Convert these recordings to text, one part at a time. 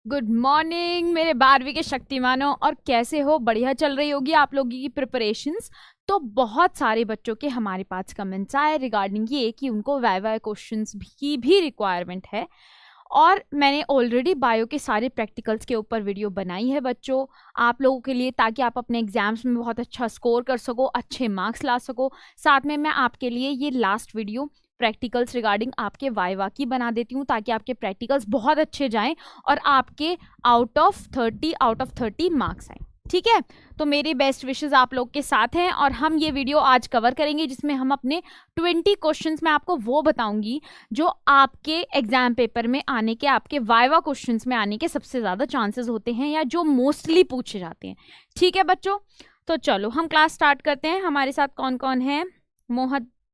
Good morning मेरे 12वीं के शक्तिमानों। और कैसे हो? बढ़िया चल रही होगी आप लोगों की प्रिपरेशंस। तो बहुत सारे बच्चों के हमारे पास कमेंट्स आए रिगार्डिंग ये कि उनको वाइवा क्वेश्चंस की भी रिक्वायरमेंट है, और मैंने ऑलरेडी बायो के सारे प्रैक्टिकल्स के ऊपर वीडियो बनाई है बच्चों आप लोगों के लिए, ताकि आप अपने एग्जाम्स में बहुत अच्छा स्कोर कर सको, अच्छे मार्क्स ला सको। साथ में मैं आपके लिए ये लास्ट वीडियो प्रैक्टिकल्स रिगार्डिंग आपके वाइवा की बना देती हूँ, ताकि आपके प्रैक्टिकल्स बहुत अच्छे जाएं और आपके आउट ऑफ 30 मार्क्स आए। ठीक है, तो मेरी बेस्ट विशेस आप लोग के साथ हैं। और हम ये वीडियो आज कवर करेंगे जिसमें हम अपने 20 क्वेश्चंस में आपको वो बताऊंगी जो आपके एग्जाम पेपर में आने के, आपके वाइवा क्वेश्चंस में आने के सबसे ज़्यादा चांसेस होते हैं, या जो मोस्टली पूछे जाते हैं। ठीक है बच्चों, तो चलो हम क्लास स्टार्ट करते हैं। हमारे साथ कौन कौन है?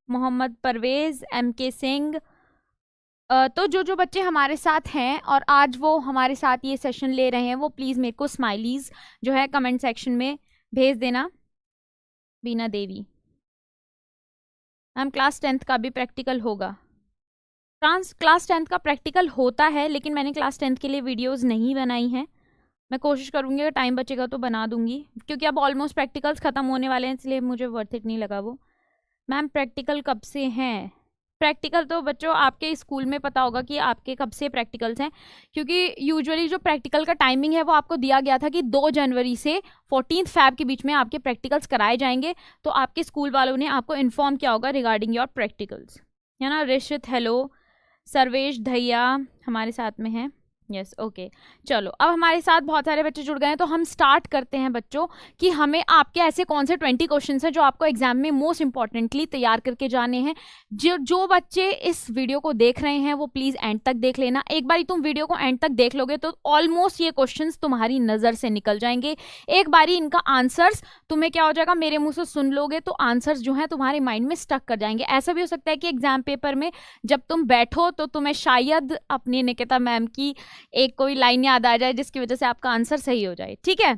मोहम्मद परवेज, MK सिंह। तो जो बच्चे हमारे साथ हैं और आज वो हमारे साथ ये सेशन ले रहे हैं, वो प्लीज़ मेरे को स्माइलीज जो है कमेंट सेक्शन में भेज देना। Bina Devi ma'am, class 10th का भी प्रैक्टिकल होगा? क्लास 10th का प्रैक्टिकल होता है, लेकिन मैंने क्लास 10th के लिए वीडियोस नहीं बनाई हैं। मैं कोशिश करूँगी, अगर टाइम बचेगा तो बना दूंगी, क्योंकि अब ऑलमोस्ट प्रैक्टिकल्स ख़त्म होने वाले हैं, इसलिए मुझे वर्थ इट नहीं लगा वो। मैम प्रैक्टिकल कब से हैं? प्रैक्टिकल तो बच्चों आपके स्कूल में पता होगा कि आपके कब से प्रैक्टिकल्स हैं, क्योंकि यूजुअली जो प्रैक्टिकल का टाइमिंग है वो आपको दिया गया था कि 2 जनवरी से 14 Feb के बीच में आपके प्रैक्टिकल्स कराए जाएंगे। तो आपके स्कूल वालों ने आपको इन्फॉर्म किया होगा रिगार्डिंग योर प्रैक्टिकल्स, है ना। ऋषित हेलो, सर्वेश धैया हमारे साथ में हैं। यस ओके, चलो अब हमारे साथ बहुत सारे बच्चे जुड़ गए हैं, तो हम स्टार्ट करते हैं बच्चों कि हमें आपके ऐसे कौन से 20 क्वेश्चन हैं जो आपको एग्जाम में मोस्ट इंपॉर्टेंटली तैयार करके जाने हैं। जो बच्चे इस वीडियो को देख रहे हैं वो प्लीज़ एंड तक देख लेना। एक बारी तुम वीडियो को एंड तक देख लोगे तो ऑलमोस्ट ये क्वेश्चन तुम्हारी नज़र से निकल जाएंगे। एक बारी इनका आंसर्स तुम्हें क्या हो जाएगा, मेरे मुँह से सुन लोगे तो आंसर्स जो है तुम्हारे माइंड में स्टक कर जाएंगे। ऐसा भी हो सकता है कि एग्जाम पेपर में जब तुम बैठो तो तुम्हें शायद अपनी निकिता मैम की एक कोई लाइन याद आ जाए, जिसकी वजह से आपका आंसर सही हो जाए। ठीक है,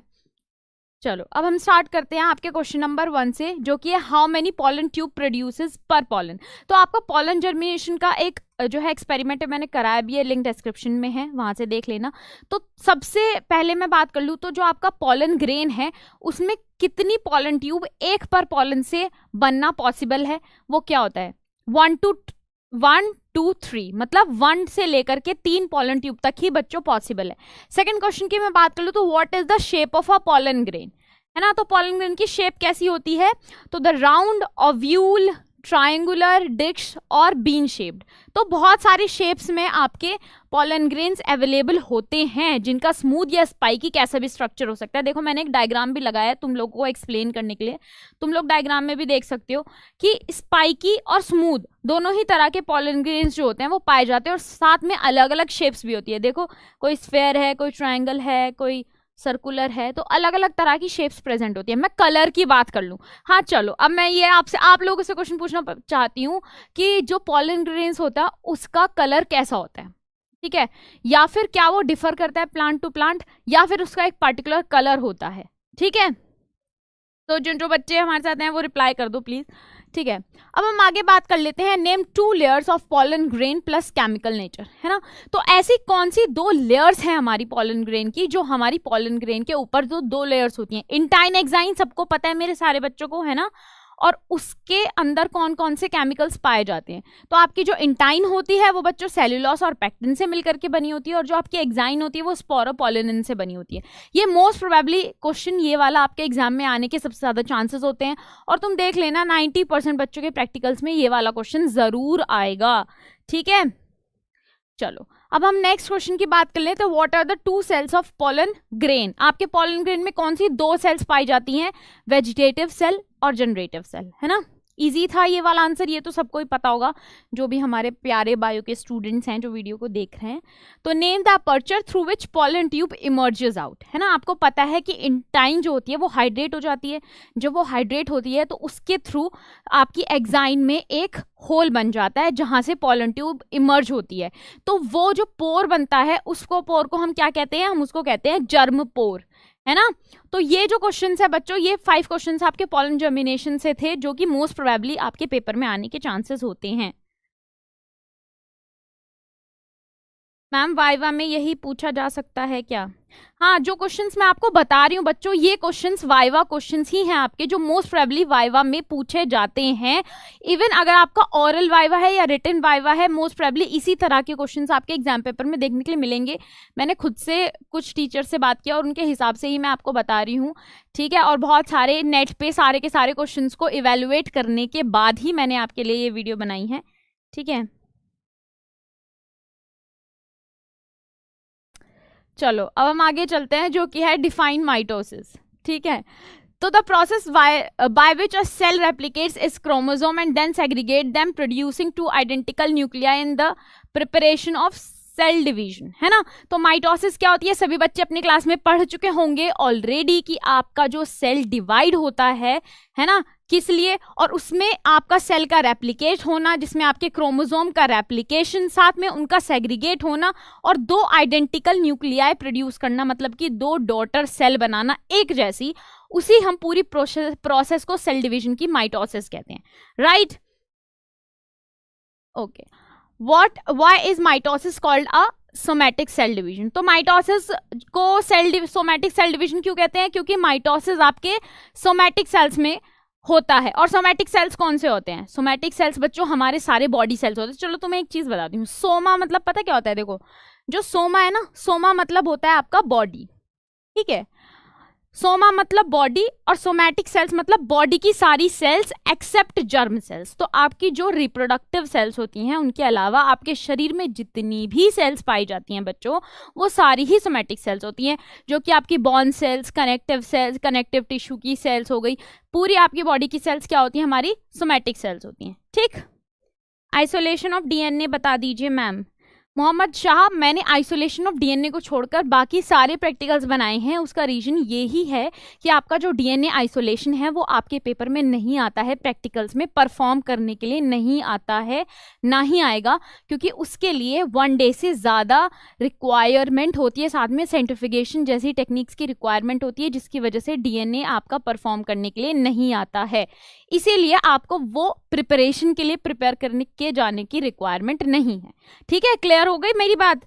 चलो अब हम स्टार्ट करते हैं आपके क्वेश्चन नंबर 1 से, जो कि है how many pollen tube produces पर पॉलन। तो आपका पॉलन जर्मिनेशन का एक जो है एक्सपेरिमेंट है, मैंने कराया भी है, लिंक डिस्क्रिप्शन में है, वहां से देख लेना। तो सबसे पहले मैं बात कर लूँ तो जो आपका पॉलन ग्रेन है उसमें कितनी पॉलन ट्यूब एक पर पॉलन से बनना पॉसिबल है, वो क्या होता है? 1 2 3, मतलब 1 से लेकर के 3 पॉलन ट्यूब तक ही बच्चों पॉसिबल है। सेकंड क्वेश्चन की मैं बात कर लूँ तो what is the shape of a pollen grain, है ना। तो पॉलन ग्रेन की शेप कैसी होती है? तो the round, oval, triangular, disc और बीन शेप्ड। तो बहुत सारी शेप्स में आपके पॉलन ग्रेन्स अवेलेबल होते हैं, जिनका स्मूथ या स्पाइकी कैसा भी स्ट्रक्चर हो सकता है। देखो मैंने एक डायग्राम भी लगाया है तुम लोगों को एक्सप्लेन करने के लिए, तुम लोग डायग्राम में भी देख सकते हो कि स्पाइकी और स्मूथ दोनों ही तरह के पॉलन ग्रेन्स जो होते हैं वो पाए जाते हैं, और साथ में अलग अलग शेप्स भी होती है। देखो कोई स्फेयर है, कोई ट्रायंगल है, कोई सर्कुलर है, तो अलग अलग तरह की शेप्स प्रेजेंट होती है। मैं कलर की बात कर लूँ, हाँ चलो अब मैं ये आपसे आप लोगों से क्वेश्चन पूछना चाहती हूँ कि जो पॉलन ग्रेन्स होता है उसका कलर कैसा होता है, ठीक है, या फिर क्या वो डिफर करता है प्लांट टू प्लांट, या फिर उसका एक पर्टिकुलर कलर होता है। ठीक है, तो जो बच्चे हमारे साथ हैं वो रिप्लाई कर दो प्लीज। ठीक है, अब हम आगे बात कर लेते हैं name 2 layers of pollen grain plus chemical nature, है ना। तो ऐसी कौन सी 2 लेयर्स हैं हमारी पॉलन ग्रेन की, जो हमारी पॉलन ग्रेन के ऊपर जो 2 लेयर्स होती हैं? इंटाइन, एक्साइन सबको पता है मेरे सारे बच्चों को, है ना। और उसके अंदर कौन कौन से केमिकल्स पाए जाते हैं? तो आपकी जो इंटाइन होती है वो बच्चों सेल्यूलोस और पेक्टिन से मिलकर के बनी होती है, और जो आपकी एक्साइन होती है वो स्पोरोपोलिनिन से बनी होती है। ये मोस्ट प्रोबेबली क्वेश्चन ये वाला आपके एग्जाम में आने के सबसे ज्यादा चांसेस होते हैं, और तुम देख लेना 90% बच्चों के प्रैक्टिकल्स में ये वाला क्वेश्चन जरूर आएगा। ठीक है, चलो अब हम नेक्स्ट क्वेश्चन की बात कर लें। तो what are the 2 cells of pollen grain? आपके पॉलन ग्रेन में कौन सी 2 सेल्स पाई जाती हैं? वेजिटेटिव सेल और जनरेटिव सेल, है ना। इजी था ये वाला आंसर, ये तो सबको ही पता होगा, जो भी हमारे प्यारे बायो के स्टूडेंट्स हैं जो वीडियो को देख रहे हैं। तो name the aperture through which pollen tube emerges out, है ना। आपको पता है कि इंटाइन जो होती है वो हाइड्रेट हो जाती है, जब वो हाइड्रेट होती है तो उसके थ्रू आपकी एक्साइन में एक होल बन जाता है जहां से पॉलन ट्यूब इमर्ज होती है। तो वो जो पोर बनता है उसको, पोर को हम क्या कहते हैं? हम उसको कहते हैं जर्म पोर, है ना। तो ये जो क्वेश्चंस है बच्चों, ये 5 क्वेश्चंस आपके पॉलन जर्मिनेशन से थे, जो कि मोस्ट प्रोबेबली आपके पेपर में आने के चांसेस होते हैं। मैम वाइवा में यही पूछा जा सकता है क्या? हाँ, जो क्वेश्चंस मैं आपको बता रही हूँ बच्चों, ये क्वेश्चंस वाइवा क्वेश्चंस ही हैं आपके, जो मोस्ट प्रोबेबली वाइवा में पूछे जाते हैं। इवन अगर आपका ओरल वाइवा है या रिटन वाइवा है, मोस्ट प्रोबेबली इसी तरह के क्वेश्चंस आपके एग्जाम पेपर में देखने के लिए मिलेंगे। मैंने खुद से कुछ टीचर से बात किया और उनके हिसाब से ही मैं आपको बता रही हूँ, ठीक है। और बहुत सारे नेट पे सारे के सारे क्वेश्चंस को इवेल्युएट करने के बाद ही मैंने आपके लिए ये वीडियो बनाई है, ठीक है। चलो अब हम आगे चलते हैं, जो कि है डिफाइन माइटोसिस, ठीक है। तो the process by which a cell replicates its chromosome and then segregate them producing two identical nuclei in the preparation of cell division, है ना। तो माइटोसिस क्या होती है, सभी बच्चे अपनी क्लास में पढ़ चुके होंगे ऑलरेडी कि आपका जो सेल डिवाइड होता है ना, किस लिए, और उसमें आपका सेल का रेप्लिकेट होना, जिसमें आपके क्रोमोसोम का रेप्लिकेशन, साथ में उनका सेग्रीगेट होना और दो आइडेंटिकल न्यूक्लियाई प्रोड्यूस करना, मतलब कि दो डॉटर सेल बनाना एक जैसी, उसी हम पूरी प्रोसेस को सेल डिवीजन की माइटोसिस कहते हैं, right. Okay, why is mitosis called a somatic cell division? तो माइटोसिस को सोमैटिक सेल डिवीजन क्यों कहते हैं? क्योंकि माइटोसिस आपके सोमैटिक सेल्स में होता है। और सोमैटिक सेल्स कौन से होते हैं? सोमैटिक सेल्स बच्चों हमारे सारे बॉडी सेल्स होते हैं। चलो तुम्हें एक चीज बताती हूँ, सोमा मतलब पता क्या होता है? देखो, जो सोमा है ना, सोमा मतलब होता है आपका बॉडी, ठीक है। सोमा मतलब बॉडी और सोमैटिक सेल्स मतलब बॉडी की सारी सेल्स एक्सेप्ट जर्म सेल्स। तो आपकी जो रिप्रोडक्टिव सेल्स होती हैं उनके अलावा आपके शरीर में जितनी भी सेल्स पाई जाती हैं बच्चों, वो सारी ही सोमैटिक सेल्स होती हैं, जो कि आपकी बॉन सेल्स, कनेक्टिव टिश्यू की सेल्स हो गई, पूरी आपकी बॉडी की सेल्स क्या होती हैं? हमारी सोमैटिक सेल्स होती हैं, ठीक। आइसोलेशन ऑफ डीएनए बता दीजिए मैम। मोहम्मद शाह, मैंने आइसोलेशन ऑफ डीएनए को छोड़कर बाकी सारे प्रैक्टिकल्स बनाए हैं। उसका रीजन ये ही है कि आपका जो डीएनए आइसोलेशन है वो आपके पेपर में नहीं आता है, प्रैक्टिकल्स में परफॉर्म करने के लिए नहीं आता है, ना ही आएगा, क्योंकि उसके लिए 1 डे से ज़्यादा रिक्वायरमेंट होती है, साथ में सेंट्रिफिकेशन जैसी टेक्निक्स की रिक्वायरमेंट होती है, जिसकी वजह से डीएनए आपका परफॉर्म करने के लिए नहीं आता है। इसीलिए आपको वो प्रिपरेशन के लिए प्रिपेयर करने के जाने की रिक्वायरमेंट नहीं है, ठीक है। क्लियर हो गई मेरी बात?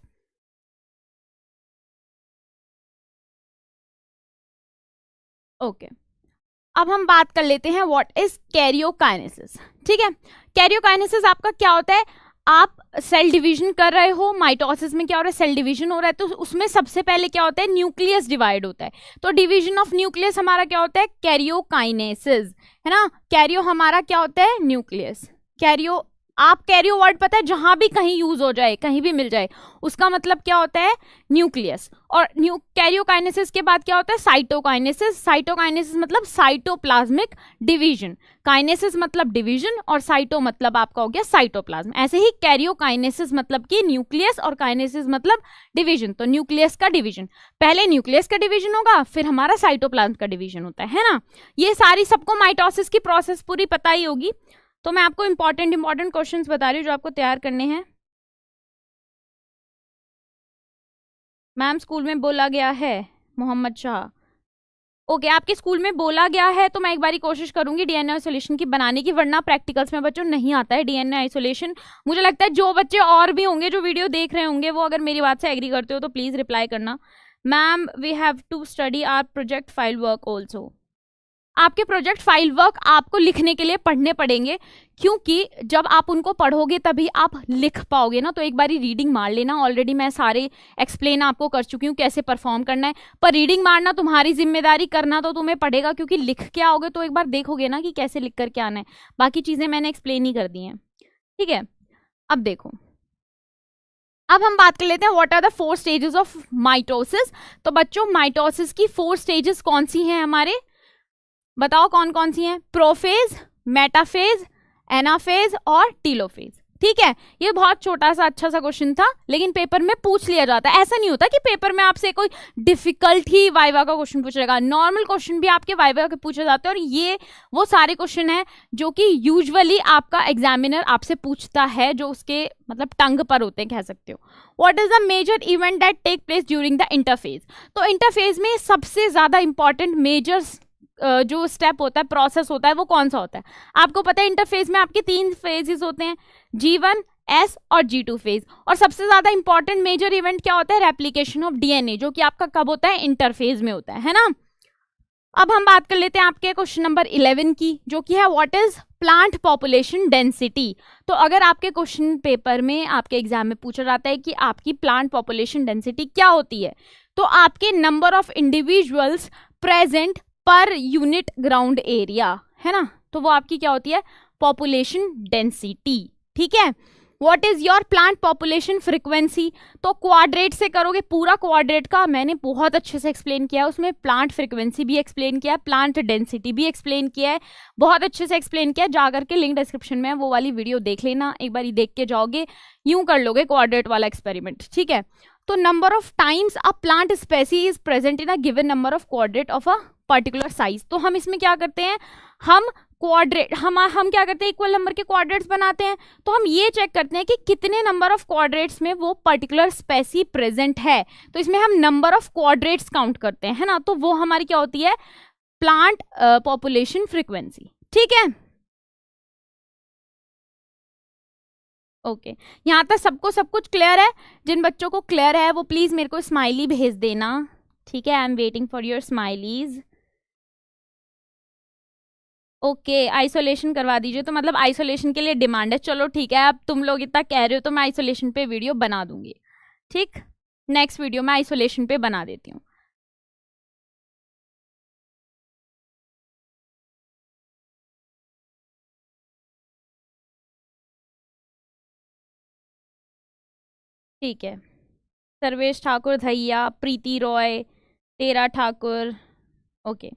ओके, अब हम बात कर लेते हैं व्हाट इज कैरियोकाइनेसिस, ठीक है। कैरियोकाइनेसिस आपका क्या होता है? आप सेल डिवीजन कर रहे हो, माइटोसिस में क्या हो रहा है? सेल डिवीजन हो रहा है, तो उसमें सबसे पहले क्या होता है? न्यूक्लियस डिवाइड होता है। तो डिवीजन ऑफ न्यूक्लियस हमारा क्या होता है? कैरियोकाइनेसिस, है ना। कैरियो हमारा क्या होता है? न्यूक्लियस। कैरियो, आप कैरियो वर्ड पता है, जहां भी कहीं यूज हो जाए, कहीं भी मिल जाए, उसका मतलब क्या होता है? न्यूक्लियस। और कैरियोकाइनेसिस के बाद क्या होता है? साइटोकाइनेसिस। साइटोकाइनेसिस मतलब साइटोप्लाज्मिक डिवीजन, काइनेसिस मतलब डिवीजन और साइटो मतलब आपका हो गया साइटोप्लाज्म। ऐसे ही कैरियोकाइनेसिस मतलब कि न्यूक्लियस और काइनेसिस मतलब डिवीजन। तो न्यूक्लियस का डिवीजन, पहले न्यूक्लियस का डिवीजन होगा, फिर हमारा साइटोप्लाज्म का डिवीजन होता है ना। ये सारी सबको माइटोसिस की प्रोसेस पूरी पता ही होगी। तो मैं आपको इंपॉर्टेंट क्वेश्चंस बता रही हूँ जो आपको तैयार करने हैं। मैम स्कूल में बोला गया है, मोहम्मद शाह। ओके, आपके स्कूल में बोला गया है, तो मैं एक बारी कोशिश करूंगी डीएनए आइसोलेशन की बनाने की, वरना प्रैक्टिकल्स में बच्चों नहीं आता है डीएनए आइसोलेशन। मुझे लगता है जो बच्चे और भी होंगे जो वीडियो देख रहे होंगे, वो अगर मेरी बात से एग्री करते हो तो प्लीज रिप्लाई करना। Ma'am we have to study our project file work also. आपके प्रोजेक्ट फाइल वर्क आपको लिखने के लिए पढ़ने पड़ेंगे, क्योंकि जब आप उनको पढ़ोगे तभी आप लिख पाओगे ना। तो एक बारी रीडिंग मार लेना, ऑलरेडी मैं सारे एक्सप्लेन आपको कर चुकी हूँ कैसे परफॉर्म करना है, पर रीडिंग मारना तुम्हारी जिम्मेदारी, करना तो तुम्हें पड़ेगा, क्योंकि लिख के आओगे तो एक बार देखोगे ना कि कैसे लिख करके आना है। बाकी चीजें मैंने एक्सप्लेन ही कर दी हैं, ठीक है। अब देखो, अब हम बात कर लेते हैं what are the 4 stages of mitosis. तो बच्चों माइटोसिस की 4 स्टेजेस कौन सी हैं हमारे? बताओ कौन कौन सी हैं? प्रोफेज, मेटाफेज, एनाफेज और टीलोफेज, ठीक है। ये बहुत छोटा सा अच्छा सा क्वेश्चन था, लेकिन पेपर में पूछ लिया जाता है। ऐसा नहीं होता कि पेपर में आपसे कोई डिफिकल्ट ही वाइवा का क्वेश्चन पूछेगा, नॉर्मल क्वेश्चन भी आपके वाइवा के पूछे जाते हैं। और ये वो सारे क्वेश्चन हैं जो कि यूजुअली आपका एग्जामिनर आपसे पूछता है, जो उसके मतलब टंग पर होते हैं, कह सकते हो। What is the major event that take place during the interphase? तो इंटरफेज में सबसे ज्यादा इंपॉर्टेंट मेजर जो स्टेप होता है, प्रोसेस होता है, वो कौन सा होता है? आपको पता है इंटरफेज में आपके 3 फेजेस होते हैं, G1, S और G2 फेज। और सबसे ज्यादा इंपॉर्टेंट मेजर इवेंट क्या होता है? रेप्लिकेशन ऑफ डीएनए, जो कि आपका कब होता है? इंटरफेज में होता है ना। अब हम बात कर लेते हैं आपके क्वेश्चन नंबर 11 की, जो कि है what is plant population density. तो अगर आपके क्वेश्चन पेपर में आपके एग्जाम में पूछा जाता है कि आपकी प्लांट पॉपुलेशन डेंसिटी क्या होती है, तो आपके number of individuals present per unit ground area, है ना, तो वो आपकी क्या होती है? Population density. ठीक है। What is your plant population frequency, तो क्वाड्रेट से करोगे, पूरा क्वाड्रेट का मैंने बहुत अच्छे से एक्सप्लेन किया है, उसमें प्लांट फ्रीक्वेंसी भी एक्सप्लेन किया है, प्लांट डेंसिटी भी एक्सप्लेन किया है, बहुत अच्छे से एक्सप्लेन किया है। जाकर के लिंक डिस्क्रिप्शन में है, वो वाली वीडियो देख लेना, एक बार देख के जाओगे, यूं कर लोगे क्वाड्रेट वाला एक्सपेरिमेंट। ठीक है। तो number of times a plant species is present in a given number of quadrat of a particular size. तो हम इसमें क्या करते हैं? हम क्वाड्रेट हम क्या करते हैं? इक्वल नंबर के क्वाड्रेट्स बनाते हैं। तो हम ये चेक करते हैं कि कितने नंबर ऑफ क्वाड्रेट्स में वो पर्टिकुलर स्पेसी प्रेजेंट है। तो इसमें हम नंबर ऑफ क्वाड्रेट्स काउंट करते हैं, है ना। तो वो हमारी क्या होती है? Plant population frequency. ठीक है। ओके, यहाँ तक सबको सब कुछ क्लियर है? जिन बच्चों को क्लियर है वो प्लीज मेरे को स्माइली भेज देना। ठीक है, I am waiting for your smileys. Okay, isolation करवा दीजिए। तो मतलब आइसोलेशन के लिए डिमांड है। चलो ठीक है, अब तुम लोग इतना कह रहे हो तो मैं आइसोलेशन पे वीडियो बना दूंगी। ठीक, नेक्स्ट वीडियो मैं आइसोलेशन पे बना देती हूँ। ठीक है, सर्वेश ठाकुर धैया, प्रीति रॉय, तेरा ठाकुर। ओके,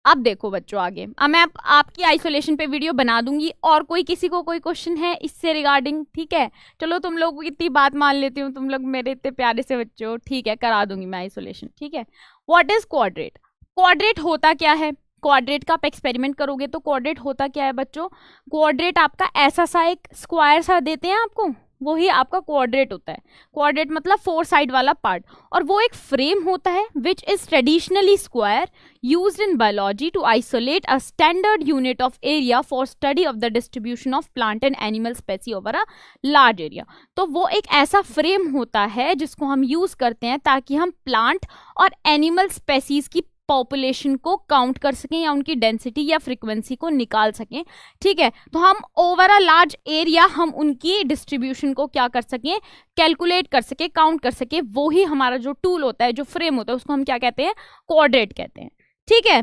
अब देखो बच्चों आगे, अब मैं आपकी आइसोलेशन पे वीडियो बना दूंगी। और कोई किसी को कोई क्वेश्चन है इससे रिगार्डिंग? ठीक है, चलो तुम लोग इतनी बात मान लेती हूँ, तुम लोग मेरे इतने प्यारे से बच्चे हो। ठीक है, करा दूंगी मैं आइसोलेशन। ठीक है। What is quadrat? क्वाड्रेट होता क्या है? क्वाड्रेट का आप एक्सपेरिमेंट करोगे तो क्वाड्रेट होता क्या है बच्चों? क्वाड्रेट आपका ऐसा सा एक स्क्वायर सा देते हैं आपको, वही आपका क्वाड्रेट होता है। क्वाड्रेट मतलब 4 साइड वाला पार्ट। और वो एक फ्रेम होता है which is traditionally square used in biology to isolate a standard unit of area for study of the distribution of plant and animal species over a large area। तो वो एक ऐसा फ्रेम होता है जिसको हम यूज करते हैं ताकि हम प्लांट और एनिमल स्पेसीज की पॉपुलेशन को काउंट कर सकें या उनकी डेंसिटी या फ्रीक्वेंसी को निकाल सकें। ठीक है। तो हम ओवर अ लार्ज एरिया हम उनकी डिस्ट्रीब्यूशन को क्या कर सकें? कैलकुलेट कर सके, काउंट कर सके। वो ही हमारा जो टूल होता है, जो फ्रेम होता है, उसको हम क्या कहते हैं? क्वाड्रेट कहते हैं। ठीक है।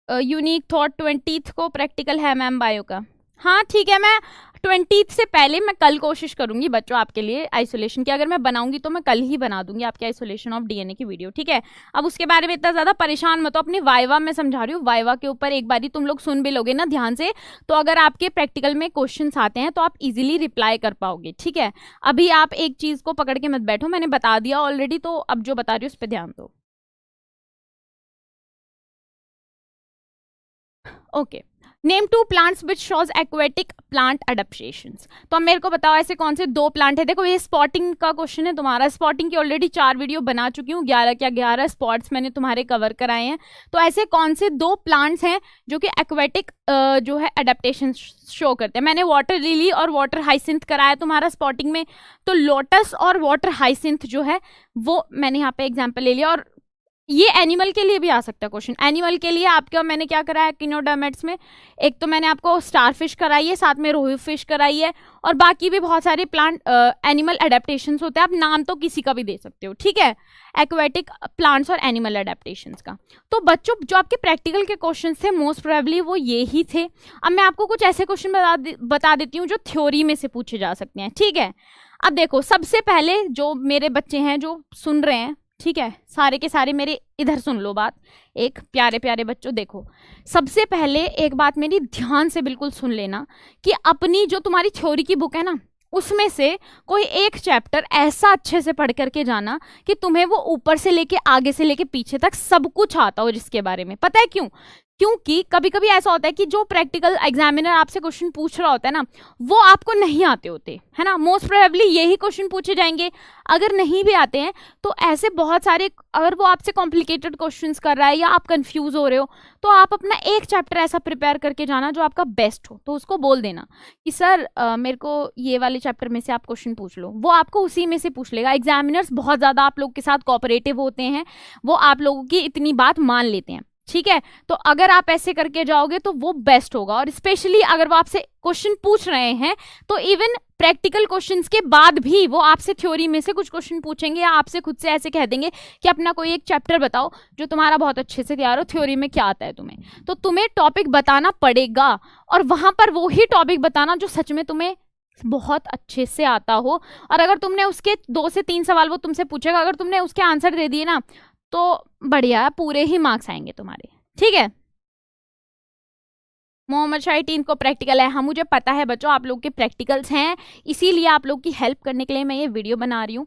यूनिक थॉट 20th को प्रैक्टिकल है मैम बायो का। हाँ ठीक है, मैं 20th से पहले मैं कल कोशिश करूंगी बच्चों आपके लिए आइसोलेशन की। अगर मैं बनाऊंगी तो मैं कल ही बना दूंगी आपके आइसोलेशन ऑफ डीएनए की वीडियो। ठीक है। अब उसके बारे में इतना ज्यादा परेशान मत हो, अपनी वाइवा में समझा रही हूँ, वाइवा के ऊपर एक बारी तुम लोग सुन भी लोगे ना ध्यान से, तो अगर आपके प्रैक्टिकल में क्वेश्चन आते हैं तो आप इजिली रिप्लाई कर पाओगे। ठीक है। अभी आप एक चीज को पकड़ के मत बैठो, मैंने बता दिया ऑलरेडी, तो अब जो बता रही हूँ उस पर ध्यान दो। Okay, name 2 plants which shows aquatic plant adaptations. तो अब मेरे को बताओ ऐसे कौन से 2 प्लांट है? देखो ये स्पॉटिंग का क्वेश्चन है तुम्हारा। स्पॉटिंग की ऑलरेडी 4 वीडियो बना चुकी हूँ, 11 क्या 11 स्पॉट्स मैंने तुम्हारे कवर कराए हैं। तो ऐसे कौन से 2 प्लांट्स हैं जो कि एक्वेटिक जो है अडेप्टेशन शो करते हैं? मैंने वाटर लिली और वाटर हाइसिंथ कराया तुम्हारा स्पॉटिंग में। तो लोटस और वाटर हाइसिंथ जो है वो मैंने यहाँ पे एग्जाम्पल ले लिया। और ये एनिमल के लिए भी आ सकता है क्वेश्चन। एनिमल के लिए आपका मैंने क्या कराया किनोडर्मेट्स में? एक तो मैंने आपको स्टार फिश कराई है, साथ में रोही फिश कराई है, और बाकी भी बहुत सारे प्लांट एनिमल अडेप्टेशंस होते हैं। आप नाम तो किसी का भी दे सकते हो। ठीक है, एक्वेटिक प्लांट्स और एनिमल अडेप्टेशंस का। तो बच्चों जो आपके प्रैक्टिकल के क्वेश्चन थे मोस्ट प्रोबेबली वो ये ही थे। अब मैं आपको कुछ ऐसे क्वेश्चन बता देती हूँ जो थ्योरी में से पूछे जा सकते हैं। ठीक है। अब देखो, सबसे पहले जो मेरे बच्चे हैं जो सुन रहे हैं, ठीक है, सारे के सारे मेरे इधर सुन लो बात, एक प्यारे प्यारे बच्चों। देखो सबसे पहले एक बात मेरी ध्यान से बिल्कुल सुन लेना कि अपनी जो तुम्हारी थ्योरी की बुक है ना, उसमें से कोई एक चैप्टर ऐसा अच्छे से पढ़ करके जाना कि तुम्हें वो ऊपर से लेके आगे से लेके पीछे तक सब कुछ आता हो जिसके बारे में। पता है क्यों? क्योंकि कभी कभी ऐसा होता है कि जो प्रैक्टिकल एग्जामिनर आपसे क्वेश्चन पूछ रहा होता है ना, वो आपको नहीं आते होते, है ना। मोस्ट प्रोबेबली यही क्वेश्चन पूछे जाएंगे। अगर नहीं भी आते हैं तो ऐसे बहुत सारे, अगर वो आपसे कॉम्प्लिकेटेड क्वेश्चंस कर रहा है या आप कंफ्यूज हो रहे हो, तो आप अपना एक चैप्टर ऐसा प्रिपेयर करके जाना जो आपका बेस्ट हो। तो उसको बोल देना कि सर मेरे को ये वाले चैप्टर में से आप क्वेश्चन पूछ लो, वो आपको उसी में से पूछ लेगा। एग्जामिनर्स बहुत ज़्यादा आप लोग के साथ कोऑपरेटिव होते हैं, वो आप लोगों की इतनी बात मान लेते हैं, ठीक है। तो अगर आप ऐसे करके जाओगे तो वो बेस्ट होगा। और स्पेशली अगर वो आपसे क्वेश्चन पूछ रहे हैं तो इवन प्रैक्टिकल क्वेश्चंस के बाद भी वो आपसे थ्योरी में से कुछ क्वेश्चन पूछेंगे या आपसे खुद से ऐसे कह देंगे कि अपना कोई एक चैप्टर बताओ जो तुम्हारा बहुत अच्छे से तैयार हो, थ्योरी में क्या आता है तुम्हें। तो तुम्हें टॉपिक बताना पड़ेगा और वहां पर वो ही टॉपिक बताना जो सच में तुम्हें बहुत अच्छे से आता हो। और अगर तुमने उसके 2 से 3 सवाल वो तुमसे पूछेगा, अगर तुमने उसके आंसर दे दिए ना तो बढ़िया, पूरे ही मार्क्स आएंगे तुम्हारे, ठीक है। मोहम्मद शाही 3 को प्रैक्टिकल है। हाँ मुझे पता है बच्चों आप लोग के प्रैक्टिकल्स हैं, इसीलिए आप लोग की हेल्प करने के लिए मैं ये वीडियो बना रही हूँ।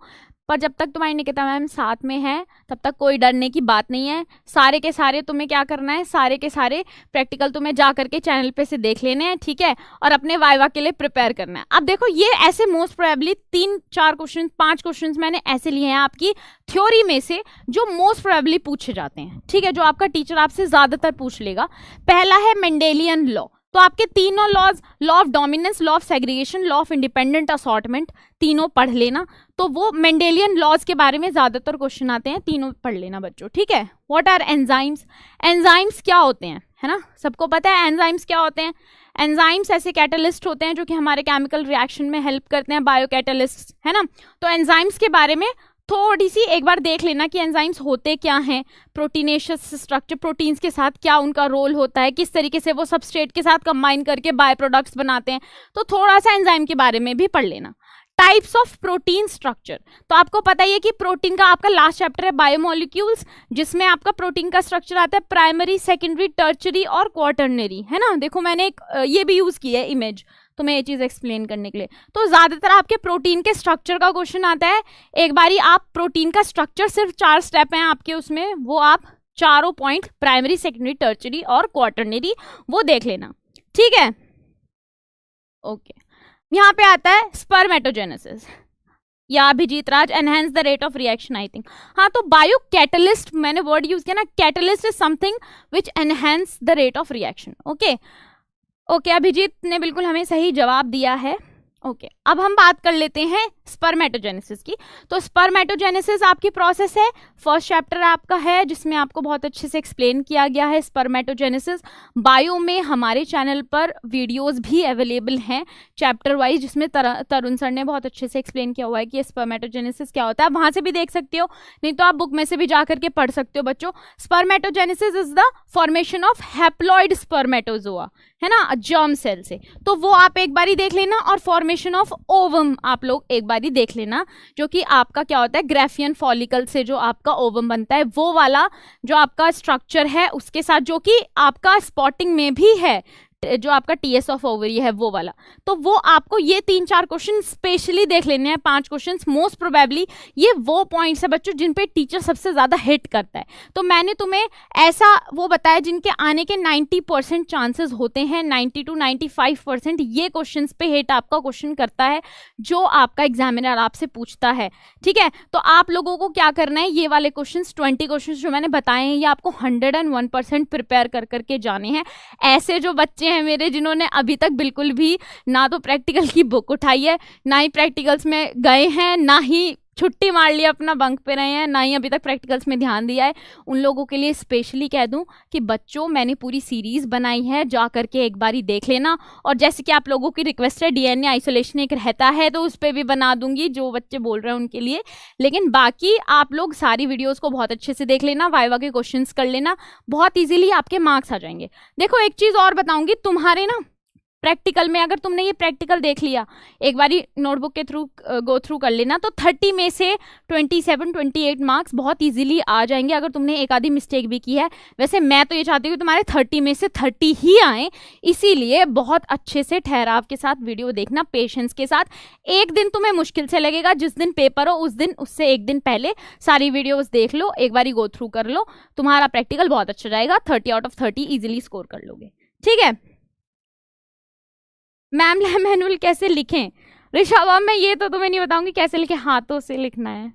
पर जब तक तुम्हारी निकिता मैम साथ में है तब तक कोई डरने की बात नहीं है। सारे के सारे तुम्हें क्या करना है, सारे के सारे प्रैक्टिकल तुम्हें जा करके चैनल पे से देख लेने हैं, ठीक है, और अपने वाइवा के लिए प्रिपेयर करना है। अब देखो ये ऐसे मोस्ट प्रोबेबली 3-4 क्वेश्चन 5 क्वेश्चन मैंने ऐसे लिए हैं आपकी थ्योरी में से जो मोस्ट प्रोबेबली पूछे जाते हैं, ठीक है, जो आपका टीचर आपसे ज्यादातर पूछ लेगा। पहला है मेंडेलियन लॉ। तो आपके तीनों laws, law of dominance, law of segregation, law of independent assortment, तीनों पढ़ लेना। तो वो मेंडेलियन लॉज के बारे में ज्यादातर क्वेश्चन आते हैं, तीनों पढ़ लेना बच्चों, ठीक है। What are enzymes? एंजाइम्स क्या होते हैं, है ना, सबको पता है एंजाइम्स क्या होते हैं। एंजाइम्स ऐसे कैटलिस्ट होते हैं जो कि हमारे केमिकल रिएक्शन में हेल्प करते हैं, बायो कैटलिस्ट, है ना। तो एंजाइम्स के बारे में थोड़ी सी एक बार देख लेना कि एंजाइम्स होते क्या हैं, प्रोटीनेशियस स्ट्रक्चर, प्रोटीन्स के साथ क्या उनका रोल होता है, किस तरीके से वो सबस्ट्रेट के साथ कंबाइन करके बाय प्रोडक्ट्स बनाते हैं। तो थोड़ा सा एंजाइम के बारे में भी पढ़ लेना। टाइप्स ऑफ प्रोटीन स्ट्रक्चर, तो आपको पता ही है कि प्रोटीन का आपका लास्ट चैप्टर है बायोमोलिक्यूल्स, जिसमें आपका प्रोटीन का स्ट्रक्चर आता है प्राइमरी, सेकेंडरी, टर्चरी और क्वार्टरनरी, है ना। देखो मैंने एक ये भी यूज की है इमेज तुम्हें ये चीज एक्सप्लेन करने के लिए। तो ज्यादातर आपके प्रोटीन के स्ट्रक्चर का क्वेश्चन आता है। एक बारी आप प्रोटीन का स्ट्रक्चर, सिर्फ 4 स्टेप हैं आपके उसमें, वो आप चारों पॉइंट प्राइमरी, सेकेंडरी, टर्चरी और क्वार्टरनरी वो देख लेना, ठीक है। ओके, यहाँ पे आता है स्पर्मेटोजेनेसिस या Abhijit Raj, enhance the rate of reaction, I think. हाँ तो बायो कैटलिस्ट मैंने वर्ड यूज किया ना, catalyst is something which enhance the rate of reaction. Okay okay, Abhijit ने बिल्कुल हमें सही जवाब दिया है। ओके, अब हम बात कर लेते हैं स्पर्मेटोजेनेसिस की। तो स्पर्मेटोजेनेसिस आपकी प्रोसेस है, फर्स्ट चैप्टर आपका है जिसमें आपको बहुत अच्छे से एक्सप्लेन किया गया है स्पर्मेटोजेनेसिस। बायो में हमारे चैनल पर वीडियोस भी अवेलेबल हैं चैप्टर वाइज, जिसमें तरुण सर ने बहुत अच्छे से एक्सप्लेन किया हुआ है कि स्पर्मेटोजेनेसिस क्या होता है। वहां से भी देख सकते हो, नहीं तो आप बुक में से भी जा करके पढ़ सकते हो बच्चों। Spermatogenesis is the formation of haploid spermatozoa, है ना, जर्म सेल से। तो वो आप एक बारी देख लेना। और फॉर्मेशन ऑफ ओवम आप लोग एक बारी देख लेना, जो कि आपका क्या होता है, ग्राफियन फॉलिकल से जो आपका ओवम बनता है, वो वाला जो आपका स्ट्रक्चर है उसके साथ, जो कि आपका स्पॉटिंग में भी है, जो आपका टीएस ऑफ ओवरी है वो वाला। तो वो आपको ये 3-4 क्वेश्चन स्पेशली देख लेने हैं, 5 क्वेश्चन मोस्ट प्रोबेबली ये वो पॉइंट्स है बच्चों जिन पे टीचर सबसे ज्यादा हिट करता है। तो मैंने तुम्हें ऐसा वो बताया जिनके आने के 90% चांसेस होते हैं, 90 to 95% ये क्वेश्चन पे हिट आपका क्वेश्चन करता है जो आपका एग्जामिनर आपसे पूछता है, ठीक है। तो आप लोगों को क्या करना है, ये वाले क्वेश्चन 20 क्वेश्चन जो मैंने बताए हैं ये आपको 101% प्रिपेयर कर करके जाने हैं। ऐसे जो बच्चे हैं मेरे जिन्होंने अभी तक बिल्कुल भी ना तो प्रैक्टिकल की बुक उठाई है, ना ही प्रैक्टिकल्स में गए हैं, ना ही छुट्टी मार लिया अपना बंक पे रहे हैं, ना ही अभी तक प्रैक्टिकल्स में ध्यान दिया है, उन लोगों के लिए स्पेशली कह दूं कि बच्चों मैंने पूरी सीरीज बनाई है, जा करके एक बारी देख लेना। और जैसे कि आप लोगों की रिक्वेस्ट है, डीएनए आइसोलेशन एक रहता है तो उस पर भी बना दूंगी जो बच्चे बोल रहे हैं उनके लिए। लेकिन बाकी आप लोग सारी वीडियोज को बहुत अच्छे से देख लेना, वाइवा के क्वेश्चन कर लेना, बहुत ईजिली आपके मार्क्स आ जाएंगे। देखो एक चीज और बताऊंगी, तुम्हारे ना प्रैक्टिकल में अगर तुमने ये प्रैक्टिकल देख लिया, एक बारी नोटबुक के थ्रू गो थ्रू कर लेना, तो 30 में से 27-28 मार्क्स बहुत इजीली आ जाएंगे अगर तुमने एक आधी मिस्टेक भी की है। वैसे मैं तो ये चाहती हूँ कि तुम्हारे 30 में से 30 ही आए, इसीलिए बहुत अच्छे से ठहराव के साथ वीडियो देखना, पेशेंस के साथ। एक दिन तुम्हें मुश्किल से लगेगा, जिस दिन पेपर हो उस दिन, उससे एक दिन पहले सारी वीडियोस देख लो, एक बारी गो थ्रू कर लो, तुम्हारा प्रैक्टिकल बहुत अच्छा जाएगा, 30 आउट ऑफ 30 इजीली स्कोर कर लोगे। ठीक है मैम, मैनुअल कैसे लिखें? ऋषभ, मैं ये तो तुम्हें नहीं बताऊंगी कैसे लिखें, हाथों से लिखना है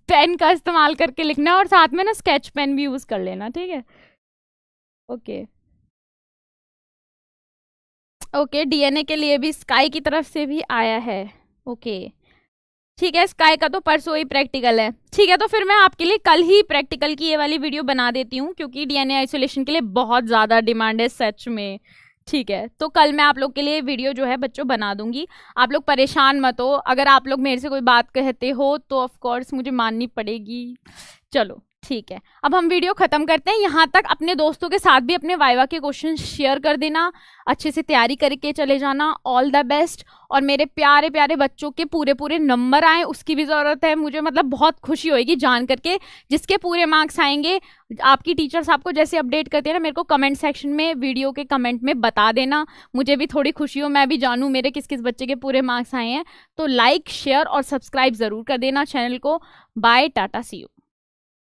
पेन का इस्तेमाल करके लिखना है, और साथ में ना स्केच पेन भी यूज कर लेना। ठीक है ओके ओके, डीएनए के लिए भी स्काई की तरफ से भी आया है। ओके ठीक है, स्काई का तो परसों ही प्रैक्टिकल है। ठीक है, तो फिर मैं आपके लिए कल ही प्रैक्टिकल की ये वाली वीडियो बना देती हूँ, क्योंकि डीएनए आइसोलेशन के लिए बहुत ज़्यादा डिमांड है सच में। ठीक है, तो कल मैं आप लोग के लिए वीडियो जो है बच्चों बना दूंगी। आप लोग परेशान मत हो, अगर आप लोग मेरे से कोई बात कहते हो तो ऑफ कोर्स मुझे माननी पड़ेगी। चलो ठीक है, अब हम वीडियो खत्म करते हैं। यहाँ तक अपने दोस्तों के साथ भी अपने वाइवा के क्वेश्चन शेयर कर देना, अच्छे से तैयारी करके चले जाना। ऑल द बेस्ट, और मेरे प्यारे प्यारे बच्चों के पूरे पूरे नंबर आए उसकी भी ज़रूरत है मुझे, मतलब बहुत खुशी होगी जान करके। जिसके पूरे मार्क्स आएंगे, आपकी टीचर्स आपको जैसे अपडेट करती है ना, मेरे को कमेंट सेक्शन में, वीडियो के कमेंट में बता देना, मुझे भी थोड़ी खुशी हो, मैं भी जानूँ मेरे किस किस बच्चे के पूरे मार्क्स आए हैं। तो लाइक, शेयर और सब्सक्राइब ज़रूर कर देना चैनल को। Bye, tata, see you.